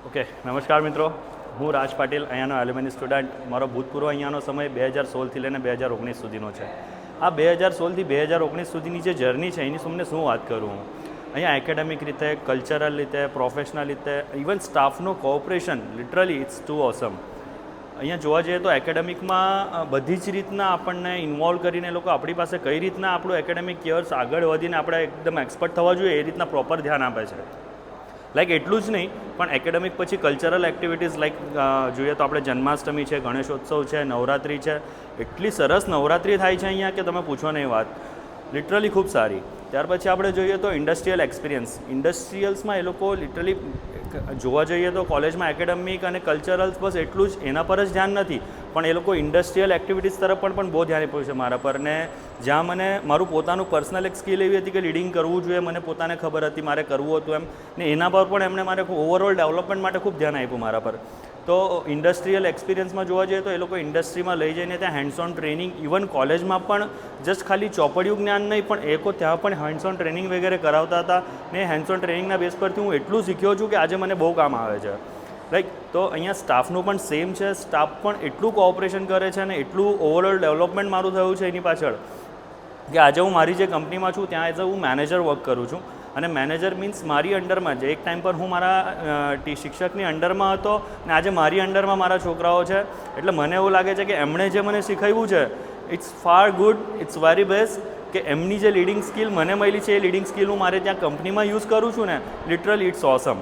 Okay, નમસ્કાર મિત્રો. હું રાજ પાટીલ, અહીંયાનો એલ્યુમિની સ્ટુડન્ટ. મારો ભૂતપૂર્વ અહીંયાનો સમય 2016થી લઈને 2019 સુધીનો છે. આ 2016થી 2019 સુધીની જે જર્ની છે એની તમને શું વાત કરું હું. અહીંયા એકેડેમિક રીતે, કલ્ચરલ રીતે, પ્રોફેશનલ રીતે, ઇવન સ્ટાફનો cooperation literally it's too awesome. અહીંયા જોવા જઈએ તો એકેડેમિકમાં બધી જ રીતના આપણને ઇન્વોલ્વ કરીને એ લોકો આપણી પાસે કઈ રીતના આપણું એકેડેમિક યર્સ આગળ વધીને આપણે એકદમ એક્સપર્ટ થવા જોઈએ એ રીતના પ્રોપર ધ્યાન આપે છે. લાઈક એટલું જ નહીં, પણ એકેડેમિક પછી કલ્ચરલ એક્ટિવિટીઝ લાઈક જોઈએ તો આપણે જન્માષ્ટમી છે, ગણેશોત્સવ છે, નવરાત્રિ છે. એટલી સરસ નવરાત્રિ થાય છે અહીંયા કે તમે પૂછો નહીં વાત, લિટરલી ખૂબ સારી. ત્યાર પછી આપણે જોઈએ તો ઇન્ડસ્ટ્રીયલ એક્સપિરિયન્સ. ઇન્ડસ્ટ્રીયલ્સમાં એ લોકો લિટરલી જોવા જઈએ તો કોલેજમાં એકેડેમિક અને કલ્ચરલ્સ બસ એટલું જ એના પર જ ધ્યાન નથી, પણ એ લોકો ઇન્ડસ્ટ્રીયલ એક્ટિવિટીઝ તરફ પણ બહુ ધ્યાન આપ્યું છે મારા પર. ને જ્યાં મને મારું પોતાનું પર્સનલ એક સ્કિલ એવી હતી કે લીડિંગ કરવું જોઈએ, મને પોતાને ખબર હતી મારે કરવું હતું એમ, ને એના પર પણ એમણે મારે ઓવરઓલ ડેવલપમેન્ટ માટે ખૂબ ધ્યાન આપ્યું મારા પર. તો ઇન્ડસ્ટ્રીયલ એક્સપિરિયન્સમાં જોવા જઈએ તો એ લોકો ઇન્ડસ્ટ્રીમાં લઈ જઈને ત્યાં હેન્ડ્સ ઓન ટ્રેનિંગ, ઇવન કોલેજમાં પણ જસ્ટ ખાલી ચોપડિયું જ્ઞાન નહીં, પણ એ લોકો ત્યાં પણ હેન્ડ્સ ઓન ટ્રેનિંગ વગેરે કરાવતા હતા. ને હેન્ડ્સ ઓન ટ્રેનિંગના બેઝ પરથી હું એટલું શીખ્યો છું કે આજે મને બહુ કામ આવે છે. લાઈક તો અહીંયા સ્ટાફનું પણ સેમ છે. સ્ટાફ પણ એટલું કોઓપરેશન કરે છે અને એટલું ઓવરઓલ ડેવલપમેન્ટ મારું થયું છે એની પાછળ કે આજે હું મારી જે કંપનીમાં છું ત્યાં એઝ હું મેનેજર વર્ક કરું છું. અને મેનેજર મીન્સ મારી અંડરમાં જ. એક ટાઈમ પર હું મારા શિક્ષકની અંડરમાં હતો ને આજે મારી અંડરમાં મારા છોકરાઓ છે. એટલે મને એવું લાગે છે કે એમણે જે મને શીખવ્યું છે it's far good, it's very best. કે એમની જે લીડિંગ સ્કિલ મને મળી છે એ લીડિંગ સ્કિલ હું મારે ત્યાં કંપનીમાં યુઝ કરું છું ને, લિટરલી ઇટ્સ ઓસમ.